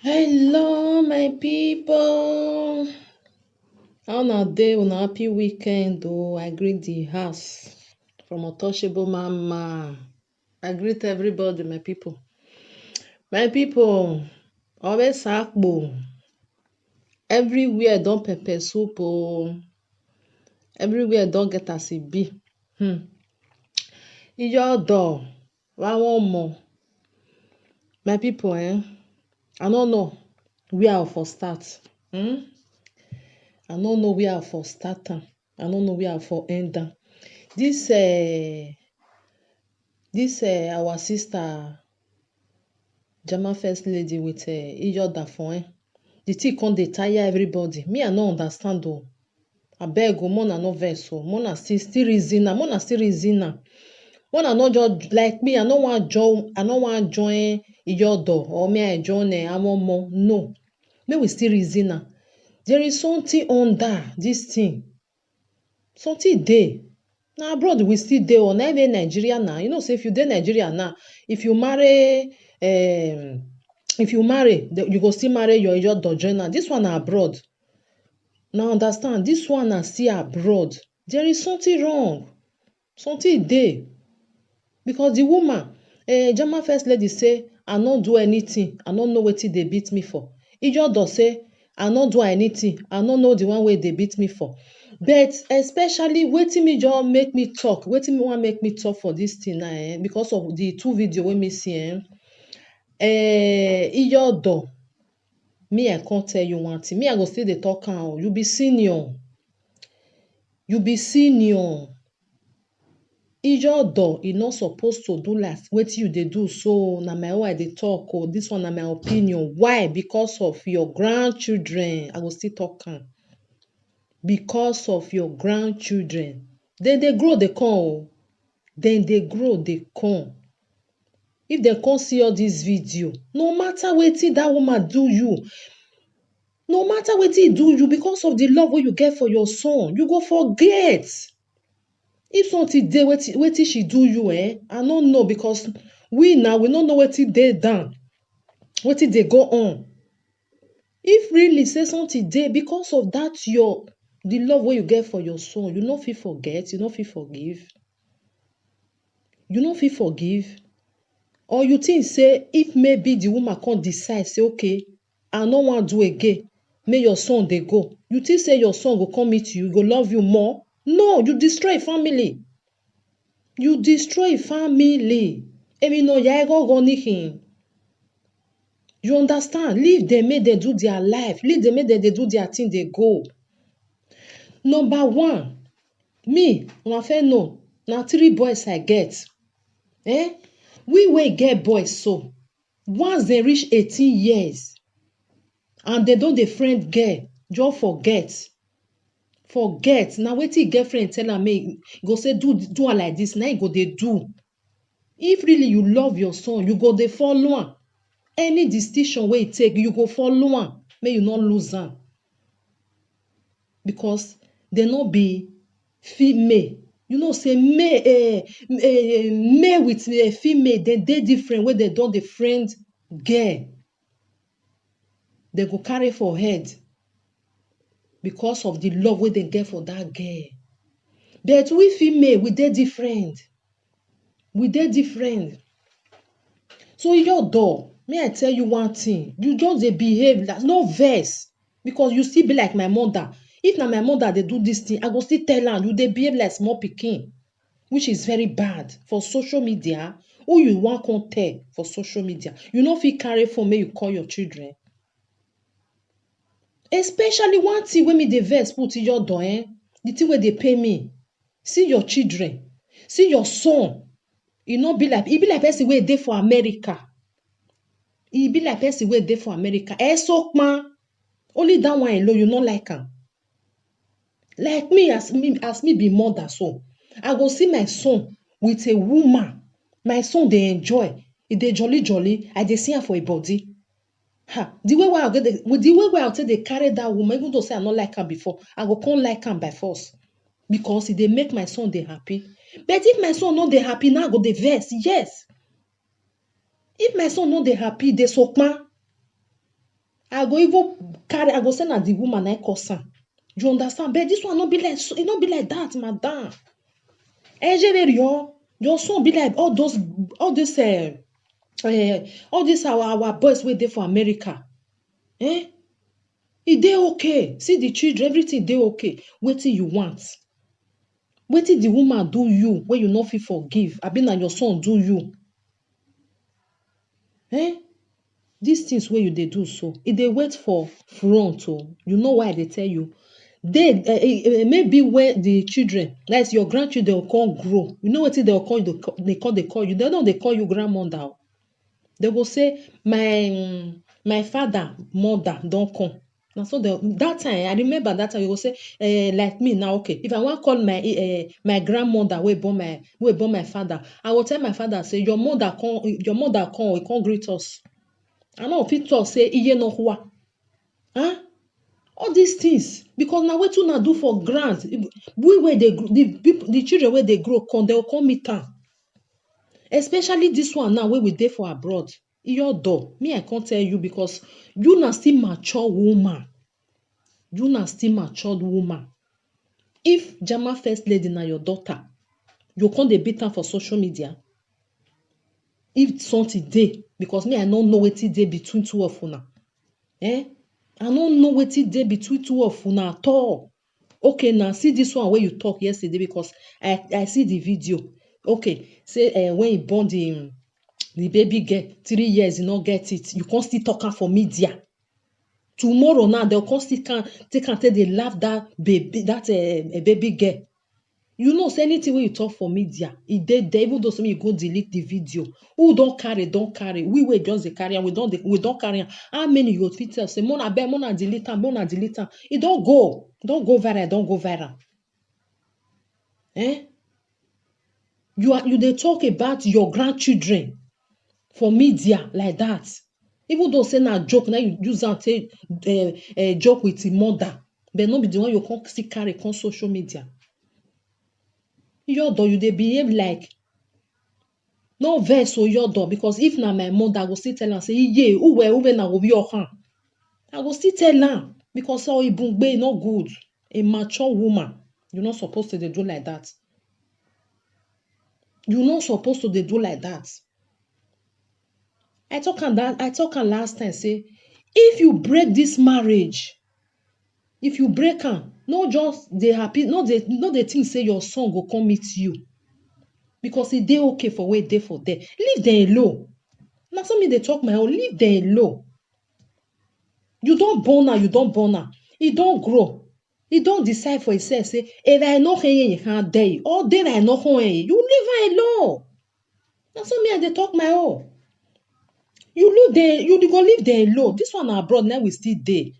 Hello, my people. On a day on a happy weekend, oh, I greet the house from Untouchable Mama. I greet everybody, my people. My people, always akbo. Everywhere don pepper soup, oh. Everywhere don get as e be. Iyodo, wa one more. My people, I no know where I for start. I no know where I for start am. I no know where I for end am. This our sister Jama first lady with Iyoda for the thing come dey tire everybody. Me I no understand o. Abeg o, Mona no vex o. Mona still reason am. Mona still reason am. Mona no just like me. I no wan join Iyodo or me I join Amomo. No. Make we still reason am. There is something under this thing. Something dey. Na abroad we still dey o. Na dey Nigeria now. You know say if you dey Nigeria now, if you marry you go still marry your Iyodo join am. This one na abroad. Now understand, this one na still abroad. There is something wrong. Something dey. Because the woman, Jama first lady say, I no do anything. I no know wetin dey beat me for. Iyodo say, I no do anything. I no know the one wey dey beat me for. But especially wetin me just make me talk, wetin me wan make me talk for this thing now, because of the two video wey me see, Iyodo, me I come tell you one thing. Me I go still dey talk am o. You be senior. You be senior. Iyodo, e no suppose to do like wetin you dey do so. Na my own I dey talk o. This one na my opinion. Why? Because of your grandchildren. I go still talk am. Because of your grandchildren. Dem dey grow dey come o. Dem dey grow dey come. If dem come see all this video, no matter wetin that woman do you, no matter wetin e do you, because of the love wey you get for your son, you go forget. If something dey wetin she do you, I no know, because we now we no know wetin dey down, wetin dey go on. If really say something dey because of that the love wey you get for your son, you no fit forget, you no fit forgive. You no fit forgive. Or you think say if maybe the woman come decide say, okay, I no wan do again, make your son dey go. You think say your son go come meet you, go love you more? No, you destroy a family. You destroy a family. Emi no ya ego go nihin. You understand? Leave them, make them do their life. Leave them, make them do their thing, they go. Number one, me, una fair know, na 3 boys I get. We wey get boys so, once they reach 18 years, and they don dey friend girl, just forget. Forget. Na wetin girlfriend tell am, make go say do am like this, na e go dey do. If really you love your son, you go dey follow am. Any decision wey e take, you go follow am, make you no lose am. Because they no be female. You know say male with female, they dey different when they don dey friend girl. They go carry for head because of the love wey they get for that girl. But we female, we dey different. We dey different. So Iyodo, may I tell you one thing, you just dey behave like no vex, because you still be like my mother. If na my mother dey do this thing, I go still tell am, you dey behave like small pikin, which is very bad. For social media, who you wan come tell for social media? You no fit carry phone make you call your children. Especially one thing wey me dey vex put Iyodo, the thing wey dey pay me. See your children, see your son. E be like person wey dey for America. E be like person wey dey for America. Sokma. Only that one alone, you no like am. Like me, as me be mother, so I go see my son with a woman. My son dey enjoy. E dey jolly. I dey see am for a body. The way I take dey carry that woman, even though say I no like am before, I go come like am by force. Because e dey make my son dey happy. But if my son no dey happy, now I go dey vex. Yes. If my son no dey happy, dey sokma. I go even carry, I go send at the woman I cause am. You understand? But this one not be like, it not be like that, madam. Your son be like all those, all this, all this our boys wey dey for America. Eh? E dey okay. See the children, everything dey okay. Wetin you want? Wetin the woman do you wey you no fit forgive? Abi na your son do you? Eh? These things wey you dey do so, e dey wait for front o. You know why I dey tell you? Maybe when the children, like your grandchildren come grow, you know wetin they call you? They no dey call you grandmother. They go say my father, mother don come. Na so that time, I remember that time you go say, like me now, okay. If I wan call my grandmother wey born my father, I go tell my father say your mother come, e come greet us. I no fit talk say iye no hua. Huh? All these things because na wetin una do for ground. We wey dey the children wey dey grow come, they go come meet am. Especially this one now wey we dey for abroad. Iyodo, me I can't tell you because you na still mature woman. You na still matured woman. If Jama first lady na your daughter, you come dey beat am for social media. If something dey, because me I no know wetin dey between two of una. I no know wetin dey between two of una at all. Okay, now see this one wey you talk yesterday because I see the video. Okay, say when he born the baby girl, 3 years, you no get it. You can't still talk am for media. Tomorrow now, they'll come still take and they laugh that baby, that baby girl. You know, say anything when you talk for media, it dey there, even though some you go delete the video. Who don't carry. We just the carry, and we don't carry. How many you fit tell? Say, Mona delete am. It don't go viral. You they talk about your grandchildren for media like that. Even though say na joke, now you use am take joke with the mother, but not be the one you come still carry on social media. Yodo, you dey behave like no vex o yodo, because if na my mother, I go still tell am say iye uwe na go be your hand. I go still tell am because how ibungbe no good. A mature woman, you're not supposed to do like that. You're not supposed to do like that. I talk am last time, say, if you break this marriage, if you break am, no just dey happy, no dey think say your son go come meet you. Because e dey okay for where dey for there. Leave them alone. Na so me dey talk my own, leave them alone. You don't born her. E don grow. E don decide for himself, say, if I no you can't die. Or then I no you leave her alone. Na so me I dey talk my own. You go leave them alone. This one abroad now we still dey.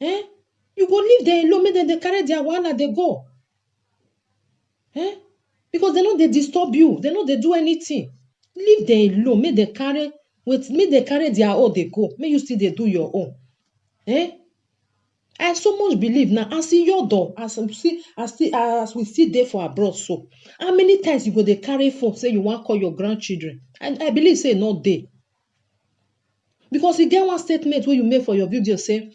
You go leave them alone, make them they carry their wahala, they go. Because they know they disturb you. They know they do anything. Leave them alone. Make they carry their own, they go. Make you still they do your own. I so much believe now. I see your door. As we see there for abroad. So how many times you go they carry phone, say you want to call your grandchildren? I believe say not there. Because you get one statement where you make for your video, say,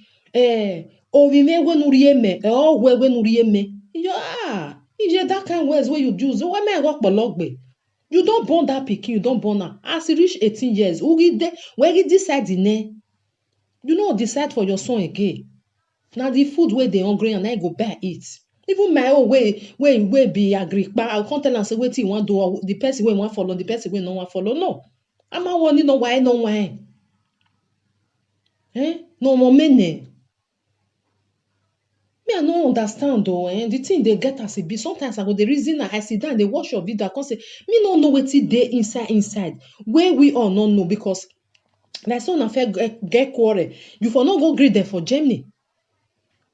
Ovime wenurieme, wenurieme. If that kind of words where you use, you don't born that pikin, you don't born her. As he reach 18 years, where he decide the name, you know, decide for your son again. Now the food where they hungry and I go buy it. Even my own way be agree, but I can't tell and say what you want do, the person way want follow, the person way no want follow. No, I'm a one, no why. No more many. Me, I no understand though. The thing they get as it be. Sometimes I go the reason I sit down, they watch your video, I can say, me no know what it dey inside. Where we all not know because like so na fair get quarrel. You for not go greet them for Germany.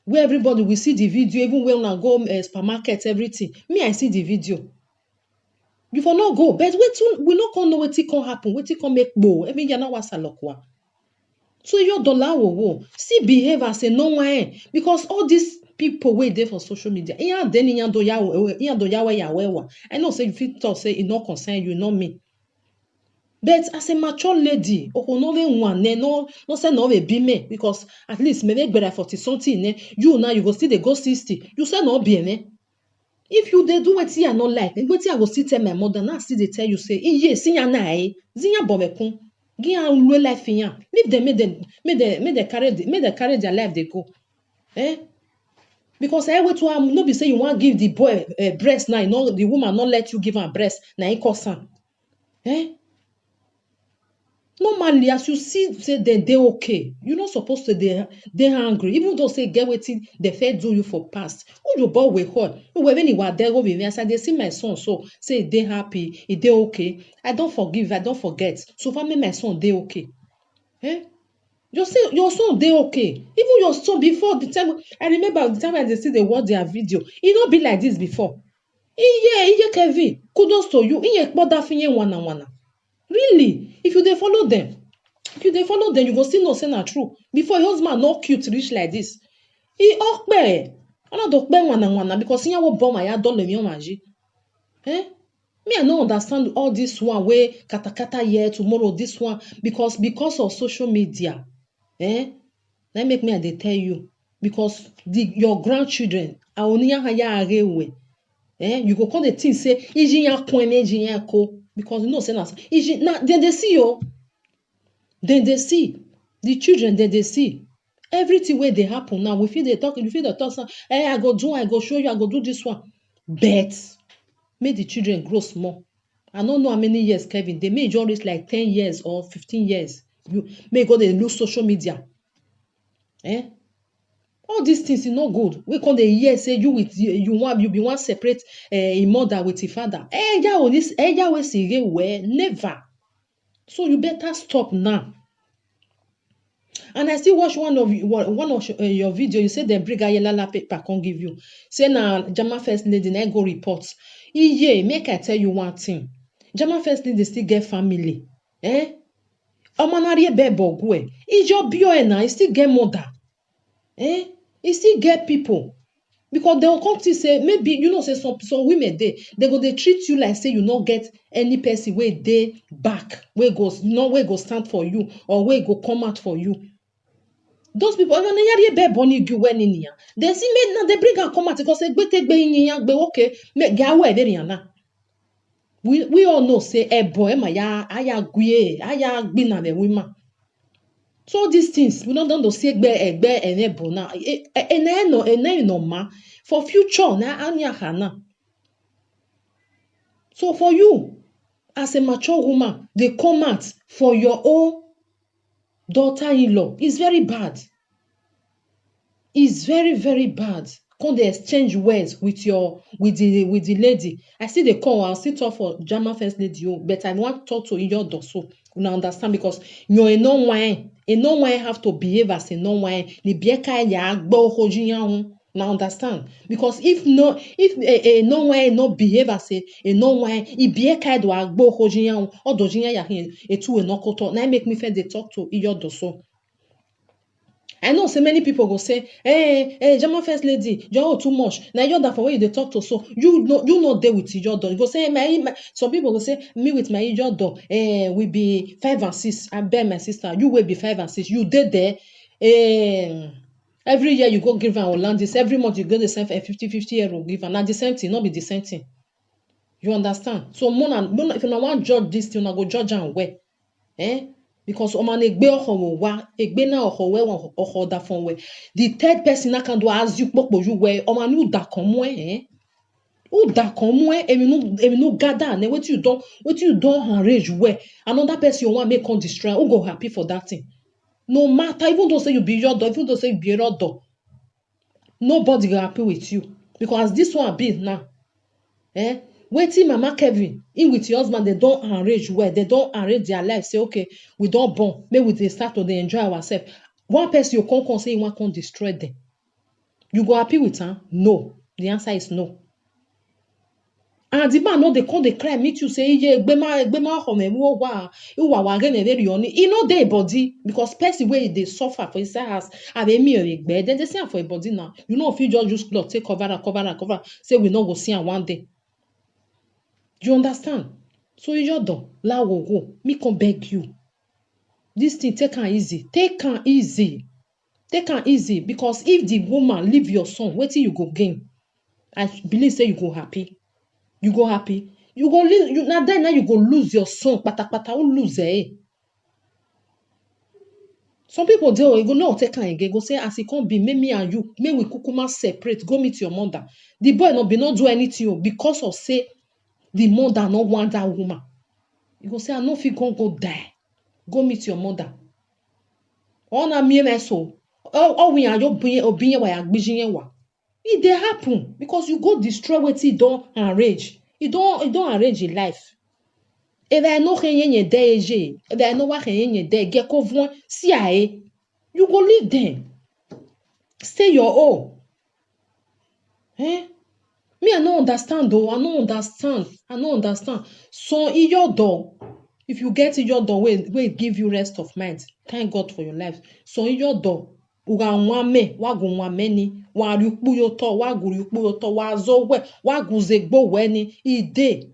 Where everybody will see the video, even when I go supermarket, everything. Me, I see the video. You for not go, but we not know what it can happen, what it can make bo. I mean, you're not wasalokwa. So your dollar will still behave as a no one because all these people wait there for social media. I know say you fit talk say it not concern you, not me. But as a mature lady, no one no say no be me because at least maybe better 40 something. You now you go still dey go 60. You say no be me. If you dey do wetin I no like, wetin I go still tell my mother, now still dey tell you say, iye sinya na zinya bobekun, giya unwe life yan. Leave them, make them carry their life dey go. Because wait to no be say you wan give the boy breast now, the woman not let you give am breast, na e cause am. Normally, as you see say dem dey okay, you no suppose to dey angry, even though say get wetin dey fit do you for past. Oyobo we hot, when he was there go be me, as I dey see my son so say e dey happy, e dey okay. I don forgive, I don forget. So far make my son dey okay. Your son dey okay. Even your son before the time, I remember the time I dey see dey watch their video, e no be like this before. Iye Kevin, kudos to you. Iye kpoda finye wana. Really, if you dey follow them, you go still know say na true. Before your husband not cute reach like this. E okpe. Ana do pe wana because yan wo born my adole mi omaji. Me I no understand all this one way katakata here tomorrow this one because of social media. That make me I dey tell you because your grandchildren aoniya haya arewe. You go come the thing say iji yan kwen iji yan ko. Because you know say now they see you. Then they see the children, then they see everything where they happen now. We feel they talk, I go do, I go show you, I go do this one. But make the children grow small. I don't know how many years, Kevin. They may just reach like 10 years or 15 years. You may go they lose social media. All these things is not good. We call the year say you be one separate a mother with your father. Never. So you better stop now. And I still watch one of your video. You say them bring Ayelala paper can't give you. Say now Jama first lady na go report. Make I tell you one thing. Jama first lady still get family. Omanariye bebo gwe. Ijo bio na still get mother. E still get people because they will come to say maybe you know say some women they go they treat you like say you not get any person where they back where goes where go stand for you or where go come out for you. Those people they see me now they bring and come out because okay we all know say boy women. So these things we don't say egbe now. For future na. So for you as a mature woman, they come out for your own daughter-in-law. It's very bad. It's very, very bad. Come they exchange words with the lady. I see they call. I'll still talk for Jama first lady, but I want to talk to your doso. You understand because you're a non-wine. A non-wine have to behave as a non-wine. Ni bieka ya agbo hojiyan. Now understand because if a non-wine not behave as a non-wine, it bieka do agbo hojiyan or dojiyan ya e tu e no koto. Now make me feel they talk to your doso. I know so many people go say, hey, Jama first lady, you're too much. Now you're that for when you talk to so you not there with your dog. You go say, some people go say, me with my your dog, we be 5 and 6. I bear my sister, you will be 5 and 6. You did there. Every year you go give her Hollandis, every month you go the same 50 give her. Now the same thing, not be the same thing. You understand? So if you don't want to judge this thing, you go judge and where. Because egbe oho wa egbe na oho we oho da fon we the third person na can do as you popo you we omani uda kan mu uda kan mu emi no gather na wetin you don arrange well another person you want make come destroy who go happy for that thing no matter even though say you be your dog even though say you be your dog nobody go happy with you because as this one be now wetin mama Kevin in with your husband they don't arrange well they don't arrange their life say okay we don't born maybe we start to enjoy ourselves one person you come say you want to destroy them you go happy with her no the answer is no and the man no they come they cry meet you say egbema home wo wa wa again very on e no dey body because person wey dey suffer for inside house abemi egbe then they say for a body now you know if you just use cloth take cover say we no go see am one day. You understand? So you don't la go. Me come beg you. This thing take am easy. Take am easy. Take am easy because if the woman leave your son, wetin you go gain? I believe say you go happy. You go happy. You go lose. Now then now you go lose your son. Patapata who lose eh? Some people dey you go no take am again. Go say as e come be, make me and you, make we kukuma separate. Go meet your mother. The boy no be not do anything because of say the mother no want that woman. You go say I no fit go die. Go meet your mother. Ọ na mie meso. Ọ we and your obinye wa agbijinye wa. It dey happen because you go destroy wetin e don arrange. E don arrange in life. If I know yenye de eje, if I know wa yenye de get kovon si ae, you go leave them. Stay your own. Eh? Me, I no understand though. I no understand. So in your door, if you get in your door, wey give you rest of mind. Thank God for your life. So in your door, uga nwame, wagu nwame ni, wa rukpu yoto, wagu rukpu yoto, wa zo we, wagu zegbo we ni, e dey.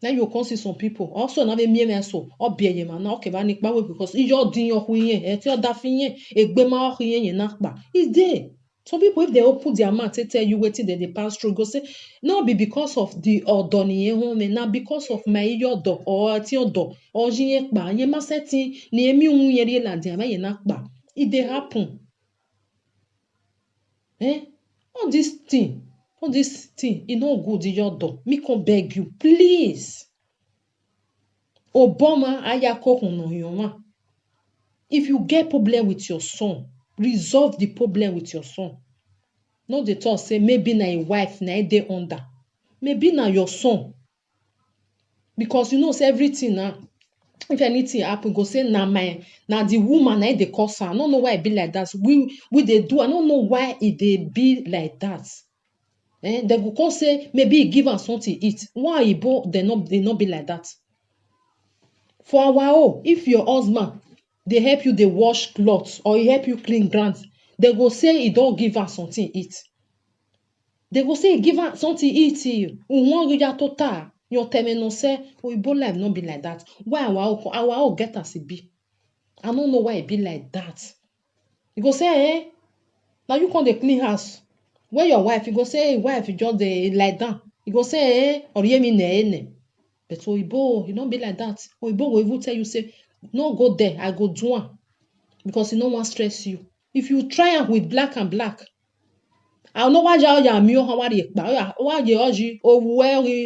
Now you can see some people also na me me so obieye ma na okay ba ni pa we because iyo din yo hu yen e ti o da fi yen egbe ma hu yen na pa is there. Some people if they open their mouth they tell you wetin they pass through go say no be because of the odoni yen hu me na because of my yodo or ti odo o jin yen pa yen ma setting ni emi hu yen ri la din ma yen na pa it dey happen. All this thing, e no good in your door. Me come beg you, please. Obama ayako yoma. If you get problem with your son, resolve the problem with your son. Not the thought say maybe na a wife na dey under. Maybe na your son. Because you know say everything na if anything happen go say na the woman na dey cause am. I don't know why it be like that. We dey do. I don't know why it dey be like that. They go come say maybe he give am something eat. Why Igbo they not be like that? For our own, if your husband they help you they wash clothes or he help you clean ground, they go say he don't give am something eat. They go say he give am something eat you. Total. Your terminal say Igbo life not be like that. Why our own get as it be? I don't know why it be like that. You go say now you come dey clean house. When your wife, you go say wife you just dey lie down. You go say oriyemi ne. But Oyibo, you don't be like that. Oyibo will even tell you say no go there, I go do am because he no wan stress you. If you try am with black and black, I know why ya mi o wa ri pa. Wa ye oji owu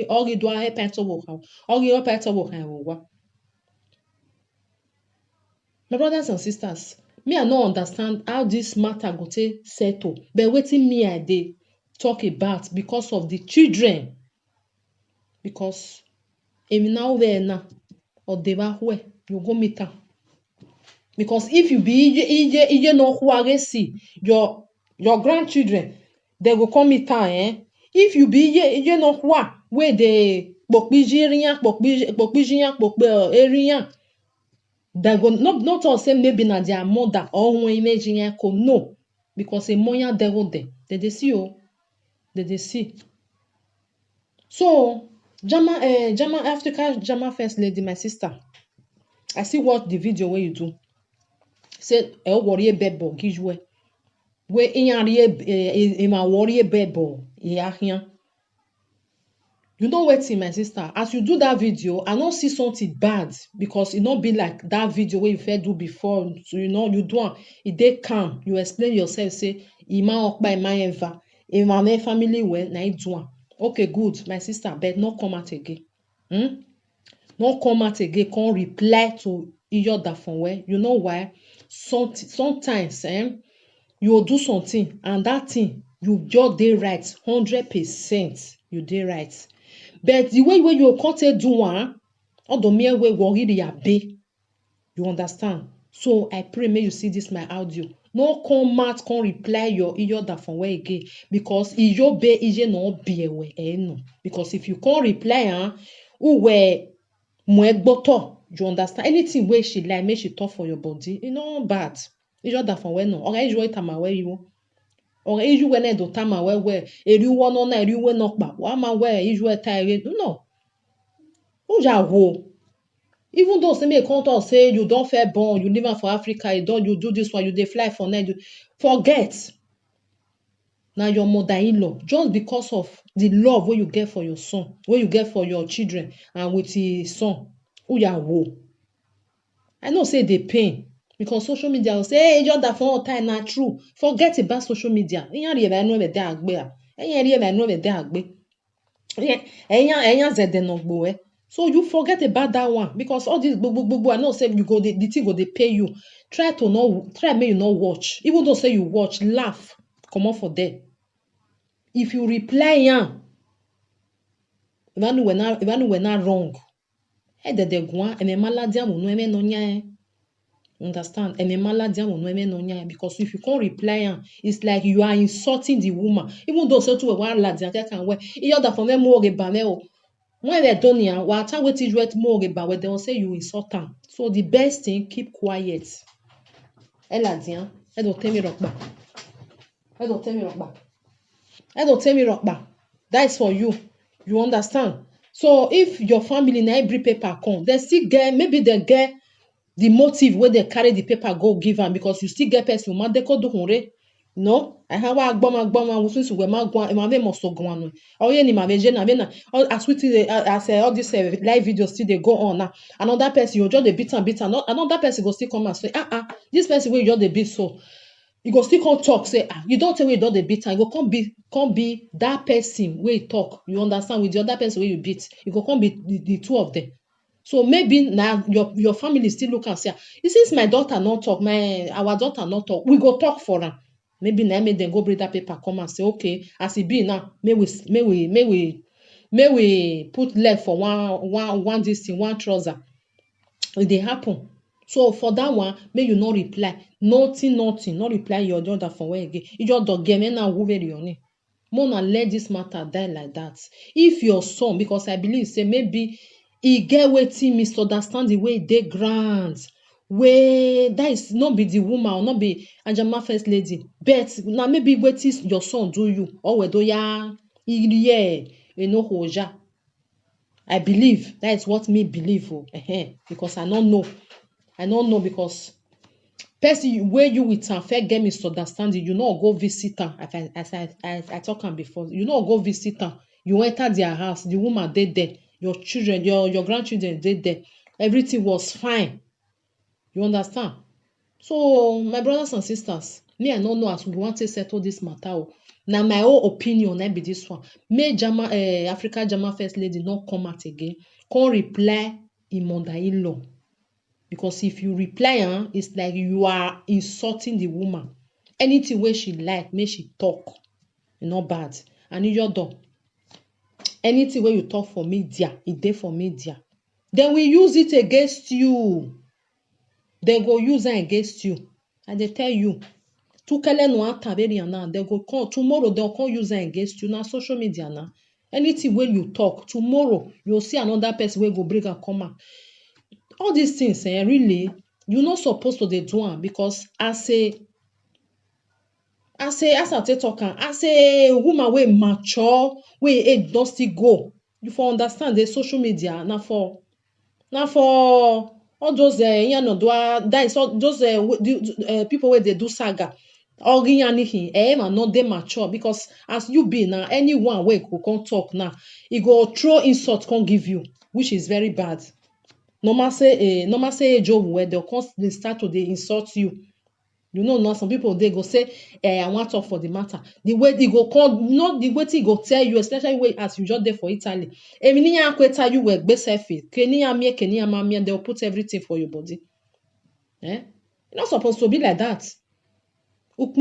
ori do a peto wo kan. Ori o peto wo kan wo wa. My brothers and sisters, me I no understand how this matter go take settle. But wetin me I dey talk about because of the children. Because emi na we na odeba hwe you go meet am. Because if you be ije no huaresi your grandchildren they go come meet am If you be ije no hua wey dey pokpijiriyan eriyan they go not all say maybe na their mother or one image ko no because a moya devil there they dey see they dey see. So Jama Africa Jama first lady my sister I see watch the video wey you do say e worry bebo gijwe we iyan ri ma worry bebo iyahian. You know wetin my sister as you do that video I no see something bad because it not be like that video wey you first do before. So you know you do am e dey calm you explain yourself say ima okpa ima eva ima me family well na do am. Okay good my sister but no come out again. No come out again come reply to Iyo Dafonwe. You know why? Sometimes you will do something and that thing you just dey right 100% you dey right. But the way you can't do one, all the mere way worry be. You understand? So I pray may you see this my audio. No come out, come reply your Iyo Dafonwe again because Iyo be Ije no be no. Because if you can't reply, who were you understand? Anything where she make she talk for your body, you know bad. Iyo Dafonwe no. Okay, you wait am where you. or iju we na do tama we eri wo no na eri we no pa wa ma we iju e ta eri no uja wo. Even though say me come talk say you don fair born, you live am for Africa, you do this one, you dey fly for night, forget. Na your mother-in-law, just because of the love wey you get for your son, wey you get for your children and with his son, uyawo. I know say dey pain because social media will say, hey, just that for all time na true. Forget about social media. Eyan ri eba nu ebe de agbe a. Eyan ri eba nu ebe de agbe. Eyan zede no gbo e. So you forget about that one because all this gbogbo I know say you go the thing go dey pay you. Try make you not watch. Even though say you watch, laugh, comot for there. If you reply yan, Ivanu we na wrong. E de gwan eme maladia mo no eme no nya. Understand? Eme maladia mo no eme no nya because if you can't reply yan, it's like you are insulting the woman. Even though so to we wan ladia can we. E other for me mo re ba me o. When they done yan, wa ta wetin you wet mo re ba we they will say you insult am. So the best thing, keep quiet. E ladia, e do tell me rock back. E do tell me rock back. I don't tell me rock back. That is for you. You understand? So if your family na bring paper come, they still get maybe they get the motive where they carry the paper go give am because you still get person ma deko do hunre. No, I have a gboma we since we ma gwan e ma ve mo so gwan no. Oye ni ma ve je na as we as all this live videos still they go on now. Another person you just dey beat am. Another person go still come and say this person wey you just dey beat so. You go still come talk say you don't tell me you don dey beat am, you go come be that person wey you talk, you understand, with the other person wey you beat, you go come be the two of them. So maybe now your family still look and say since my daughter not talk, our daughter not talk, we go talk for am. Maybe now make dem go bring that paper come and say okay, as e be now, may we put leg for one this thing, one trouser. It dey happen. So for that one, may you not reply. Nothing, not reply your daughter for where again. You just don't get me now very on it. Mona let this matter die like that. If your son, because I believe say maybe he get wetin misunderstand the way they grant, where that is not be the woman or not be Ajama first lady, but now maybe wetin your son do you or whether ya hoja. I believe that is what me believe because I don't know because person where you with am first get misunderstanding, you no go visit am. As I talk am before, you no go visit am. You enter their house, the woman dey there, your children, your grandchildren dey there. Everything was fine. You understand? So my brothers and sisters, me I no know as we want to settle this matter. Na my own opinion na be this one. May Africa Jama first lady not come out again, come reply im mother-in-law. Because if you reply it's like you are insulting the woman. Anything wey she like, make she talk. E no bad. And you done. Anything wey you talk for media, e dey for media. Then we use it against you. They go use it against you. And they tell you, Tukele no ataberi now. They go come tomorrow. They'll come use it against you. Now social media now. Anything when you talk tomorrow, you'll see another person will go bring a comment. All these things, really, you're not supposed to do them because as a talker, as a woman wey mature, wey age don still go, you for understand the social media na for all those that is all those people wey dey do saga. Man not dey mature because as you be now, anyone wey go come talk now, he go throw insult come give you, which is very bad. Normal say job where they'll constantly start to they insult you. You know now some people they go say I want talk for the matter. The way they go call, not the way they go tell you, especially way as you just there for Italy. Tell you where they'll put everything for your body. You're not supposed to be like that. Even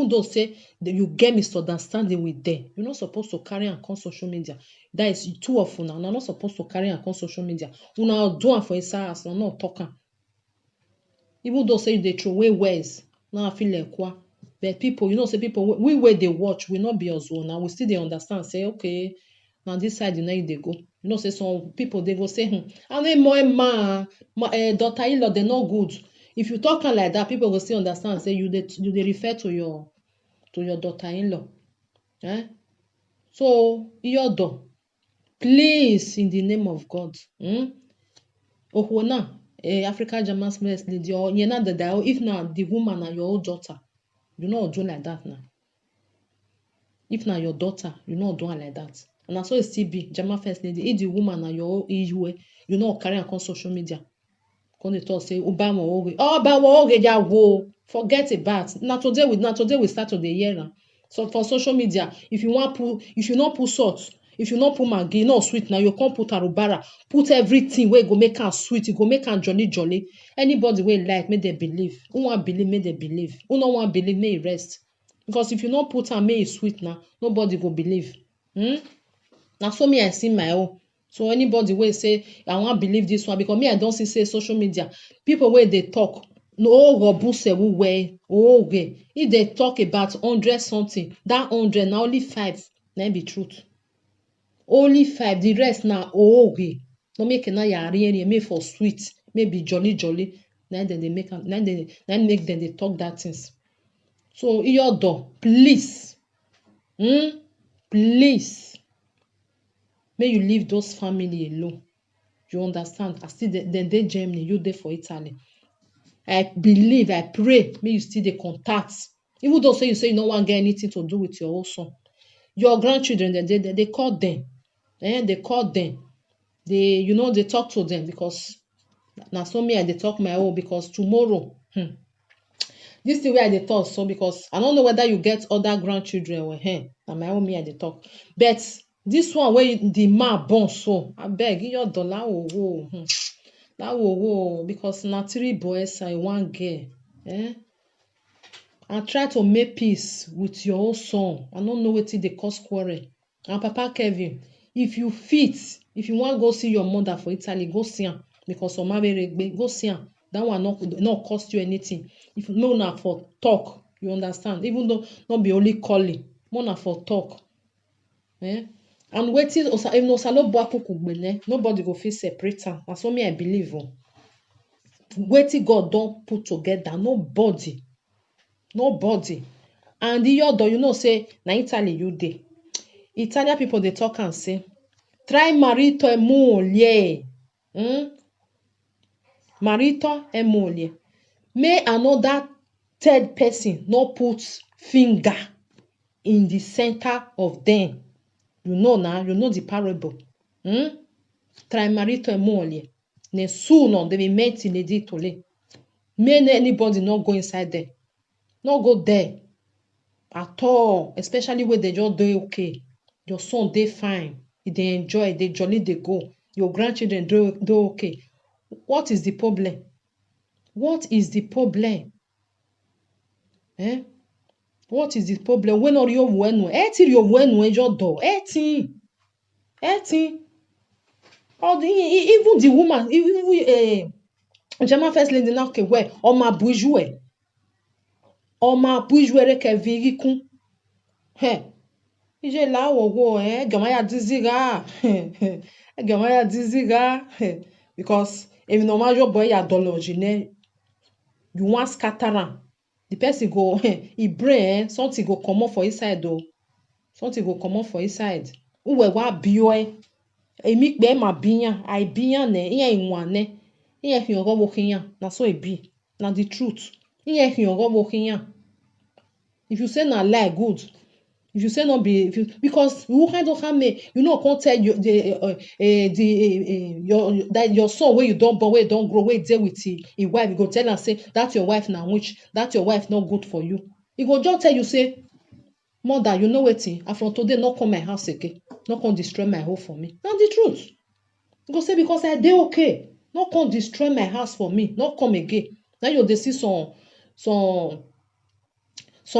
though say that you get misunderstanding with them, you're not supposed to carry on social media. That is two of you now. You're not supposed to carry on social media. You now do it for yourself, you're not talking. Even though say they throw away words, now I feel like what. But people, say people we where they watch will not be us now. We still they understand. Say okay, now this side they go. Say some people they go say, I mean more daughter-in-law they not good. If you talk am like that, people go still understand say you dey refer to your daughter-in-law. So Iyodo, please, in the name of God, Ohona, African German First Lady, or Yena Dada, if na the woman na your own daughter, you no do like that now. If na your daughter, you no do like that. And na so it still be, German First Lady. If the woman na your own Iwe, you no carry am come social media. Come dey talk say Obama oge. Obama oge ya wo. Forget about. Na today we start to dey hear am. So for social media, if you no put salt, if you no put maggi, no sweet now, you come put arubara, put everything wey go make am sweet, e go make am jolly. Anybody wey like, make dem believe. Who wan believe, make dem believe. Who no wan believe, make e rest. Because if you no put am, make e sweet now, nobody go believe. Na so me I see my own. So anybody wey say I wan believe this one, because me I don see say social media, people wey dey talk, no robusewu wey oge. If they talk about 100 something, that 100 na only 5 na be truth. Only 5, the rest na oge. No make na yari make for sweet, maybe jolly. Na dem dey make am, na make dem dey talk that things. So Iyodo, please, please, may you leave those family alone. You understand? I still dem dey Germany, you dey for Italy. I believe, I pray, may you still dey contact. Even though say you no wan get anything to do with your own son. Your grandchildren, they call them. They call them. They talk to them, because na so me I dey talk my own, because tomorrow, this thing wey I dey talk so, because I no know whether you get other grandchildren or na my own me I dey talk. But this one wey the man born so, abeg, Iyodo lawowo, lawowo, because na 3 boys and 1 girl. And try to make peace with your own son. I no know wetin dey cause quarrel. And Papa Kevin, if you fit, if you wan go see your mother for Italy, go see am, because Omaberegbe, go see am. That one not cost you anything. If no na for talk, you understand? Even though not be only calling, more na for talk. And wetin if no Osalobo Akukugbene, nobody go fit separate am. Na so me I believe. Wetin God don put together, nobody. And Iyodo, you know say na Italy you dey. Italian people dey talk and say, try marito e moglie. Marito e moglie. May another third person not put finger in the center of them. You know now, you know the parable. Try marito e moglie. Nessuno deve mettere le ditole. May anybody not go inside there. Not go there at all. Especially when they just do okay. Your son dey fine. They enjoy, they jolly, they go. Your grandchildren do okay. What is the problem? What is the problem? What is the problem? When are you when? You're when your door? Even the woman, even German First Lady now ke where Oma bourgeois reke virikun. Ije la wo gamaya diziga. Because if no matter boy ya dology ne, you want scatter am. The person go he brain something go comot for inside though. Something go comot for inside. Uwe wa bio emi pe ma biyan, I biyan ne, iye inwan ne. Iye fi ogo wo kiyan. Na so e be. Na the truth. Iye fi ogo wo kiyan. If you say na lie, good. If you say not be, because who kind of harm me, you know, can't tell you that your son where you don't born, where you don't grow, where you deal with his wife, you go tell and say that your wife now which that your wife not good for you. He go just tell you say, mother, you know what? From today, not come my house again, not come destroy my home for me. Not the truth. You go say because I dey okay, not come destroy my house for me, not come again. Now you dey see some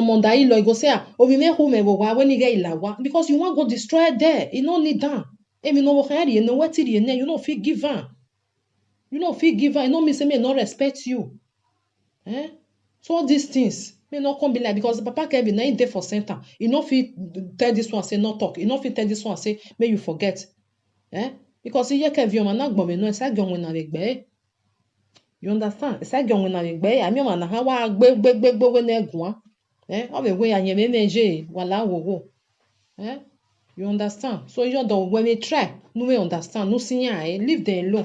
under in law, you go say, when you get ilawa, because you want go destroy there. You no need that. You know what you know what you know fit give am. You know fit give am. You know me say me not respect you. So all these things may not come be like, because Papa Kevin na dey for center. You know fit tell this one say not talk. You know fit tell this one say may you forget. Because you Kevin man na gbo me no say gbo when na regbe. You understand? Esa gyo na gbe ya mi ma na ha wa gbe we na egun. O be we ya yen meneje wala wo. You understand? So you don't when we try, no we understand, no see leave them alone.